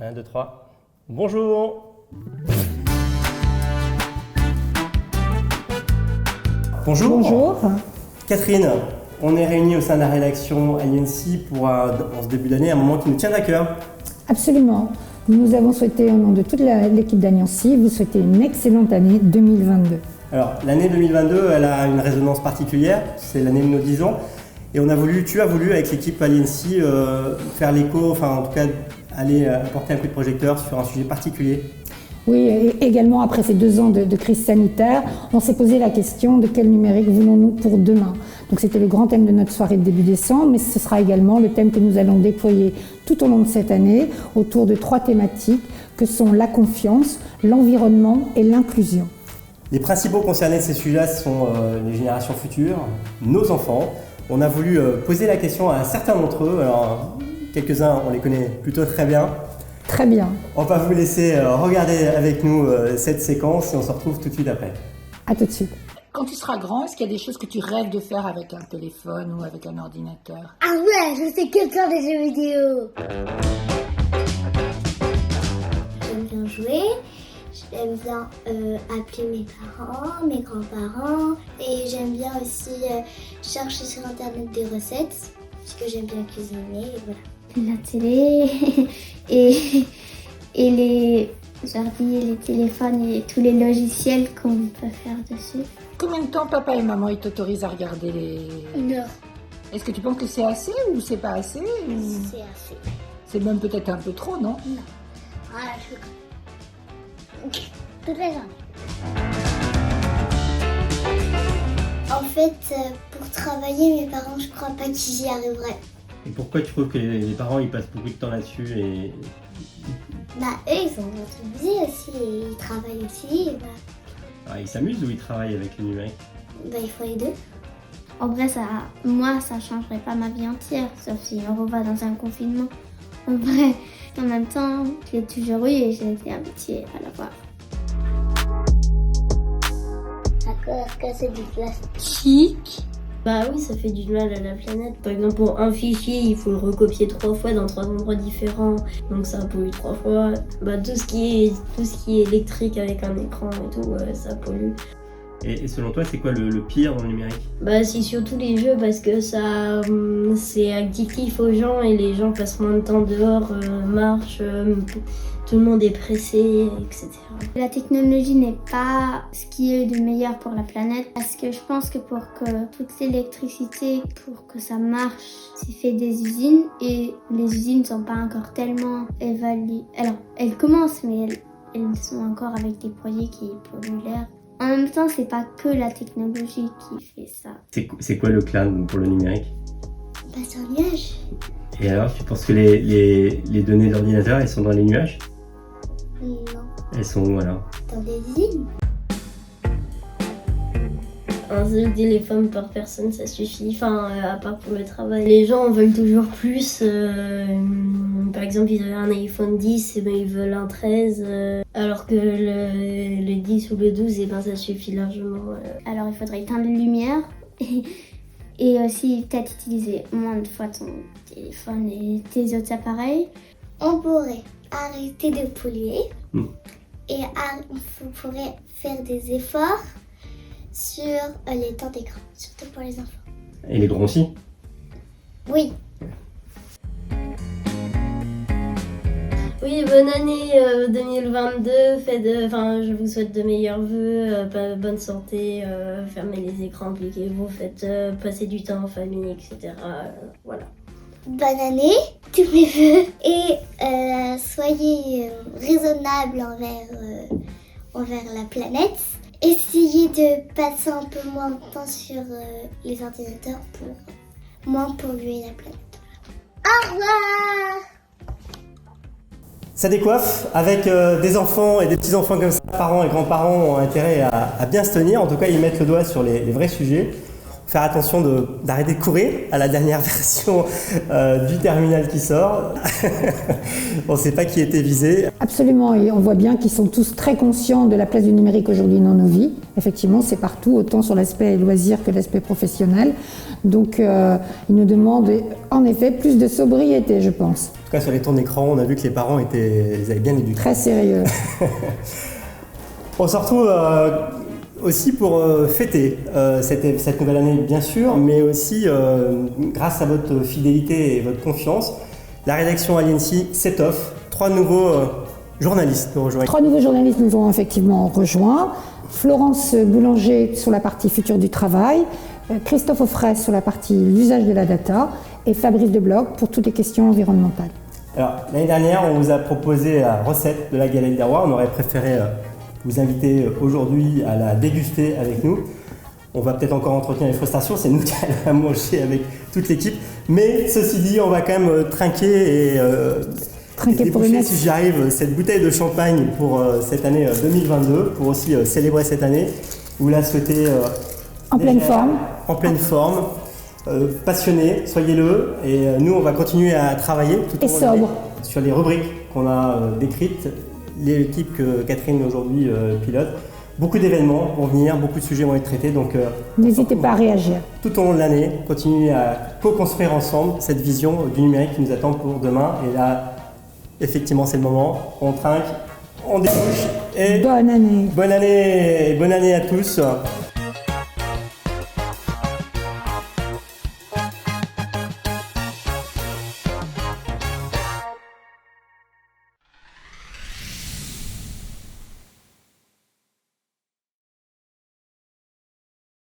1, 2, 3. Bonjour. Bonjour. Bonjour. Catherine, on est réunis au sein de la rédaction à l'INSI pour, en ce début d'année, un moment qui nous tient à cœur. Absolument. Nous avons souhaité, au nom de toute l'équipe d'Alliancy, vous souhaiter une excellente année 2022. Alors, l'année 2022, elle a une résonance particulière, c'est l'année de nos 10 ans. Et tu as voulu, avec l'équipe à l'INSI, faire l'écho, enfin en tout cas, aller apporter un coup de projecteur sur un sujet particulier. Oui, et également après ces 2 ans de crise sanitaire, on s'est posé la question de quel numérique voulons-nous pour demain. Donc c'était le grand thème de notre soirée de début décembre, mais ce sera également le thème que nous allons déployer tout au long de cette année autour de 3 thématiques que sont la confiance, l'environnement et l'inclusion. Les principaux concernés de ces sujets sont les générations futures, nos enfants. On a voulu poser la question à certains d'entre eux. Alors, quelques-uns, on les connaît plutôt très bien. Très bien. On va vous laisser regarder avec nous cette séquence et on se retrouve tout de suite après. À tout de suite. Quand tu seras grand, est-ce qu'il y a des choses que tu rêves de faire avec un téléphone ou avec un ordinateur? Ah ouais, je sais que faire des jeux vidéo. J'aime bien jouer, j'aime bien appeler mes parents, mes grands-parents, et j'aime bien aussi chercher sur internet des recettes, puisque j'aime bien cuisiner, et voilà. La télé et les ordi, les téléphones et tous les logiciels qu'on peut faire dessus. Combien de temps papa et maman ils t'autorisent à regarder les... 1 heure. Est-ce que tu penses que c'est assez ou c'est pas assez C'est assez. C'est même peut-être un peu trop, non? Non. Ah, je... Toute la journée. En fait, pour travailler, mes parents, je crois pas qu'ils y arriveraient. Et pourquoi tu trouves que les parents ils passent beaucoup de temps là-dessus et... Bah, eux, ils sont très busy aussi, et ils travaillent aussi, et bah... Ils s'amusent ou ils travaillent avec le numérique? Bah, il faut les deux. En vrai, moi, ça changerait pas ma vie entière, sauf si on revoit dans un confinement. En vrai, en même temps, je l'ai toujours eu et j'ai été habituée à l'avoir. À cause que c'est du plastique. Bah oui, ça fait du mal à la planète. Par exemple, pour un fichier, il faut le recopier 3 fois dans 3 endroits différents. Donc ça pollue 3 fois. Bah tout ce qui est électrique avec un écran et tout, ça pollue. Et selon toi, c'est quoi le pire dans le numérique? Bah c'est surtout les jeux parce que ça c'est addictif aux gens et les gens passent moins de temps dehors, marchent, tout le monde est pressé, etc. La technologie n'est pas ce qui est de meilleur pour la planète parce que je pense que pour que toute l'électricité, pour que ça marche, c'est fait des usines et les usines ne sont pas encore tellement évaluées. Alors, elles commencent mais elles sont encore avec des produits qui polluent l'air. En même temps, c'est pas que la technologie qui fait ça. C'est quoi le cloud pour le numérique? Bah, c'est un nuage. Et alors, tu penses que les données de l'ordinateur, elles sont dans les nuages? Non, Elles sont où alors? dans des usines. Un seul téléphone par personne, ça suffit, à part pour le travail. Les gens en veulent toujours plus. Par exemple, ils avaient un iPhone 10, et ben, ils veulent un 13, alors que le 10 ou le 12, et ben, ça suffit largement. Alors, il faudrait éteindre les lumières et aussi peut-être utiliser moins de fois ton téléphone et tes autres appareils. On pourrait arrêter de polluer et on pourrait faire des efforts sur les temps d'écran, surtout pour les enfants. Et les grands aussi? Oui. Oui, bonne année 2022, je vous souhaite de meilleurs vœux, bonne santé, fermez les écrans, appliquez-vous, passez du temps en famille, etc. Voilà. Bonne année, tous mes vœux, et soyez raisonnables envers la planète. Essayez de passer un peu moins de temps sur les ordinateurs pour moins polluer la planète. Au revoir! Ça décoiffe avec des enfants et des petits-enfants comme ça. Parents et grands-parents ont intérêt à bien se tenir. En tout cas, ils mettent le doigt sur les vrais sujets. faire attention d'arrêter de courir à la dernière version du terminal qui sort. On ne sait pas qui était visé. Absolument, et on voit bien qu'ils sont tous très conscients de la place du numérique aujourd'hui dans nos vies. Effectivement, c'est partout, autant sur l'aspect loisir que l'aspect professionnel. Donc, ils nous demandent en effet plus de sobriété, je pense. En tout cas, sur les tours d'écran, on a vu que les parents les avaient bien éduqués. Très sérieux. On se retrouve aussi pour fêter cette nouvelle année, bien sûr, mais aussi grâce à votre fidélité et votre confiance, la rédaction Aliency s'étoffe. 3 nouveaux journalistes nous rejoignent. 3 nouveaux journalistes nous ont effectivement rejoints. Florence Boulanger sur la partie futur du travail, Christophe Offray sur la partie l'usage de la data et Fabrice Debloc pour toutes les questions environnementales. Alors, l'année dernière, on vous a proposé la recette de la galette des rois. On aurait préféré vous inviter aujourd'hui à la déguster avec nous. On va peut-être encore entretenir les frustrations, c'est nous qui allons la manger avec toute l'équipe. Mais ceci dit, on va quand même trinquer et déboucher, si j'y arrive, cette bouteille de champagne pour cette année 2022, pour aussi célébrer cette année. Vous la souhaitez en pleine forme. En pleine forme. Passionnés, soyez-le. Et nous, on va continuer à travailler tout au long de l'année sur les rubriques qu'on a décrites, l'équipe que Catherine aujourd'hui pilote. Beaucoup d'événements vont venir, beaucoup de sujets vont être traités, donc n'hésitez pas à réagir. Tout au long de l'année, continuer à co-construire ensemble cette vision du numérique qui nous attend pour demain. Et là, effectivement, c'est le moment. On trinque, on débouche et bonne année. Bonne année à tous.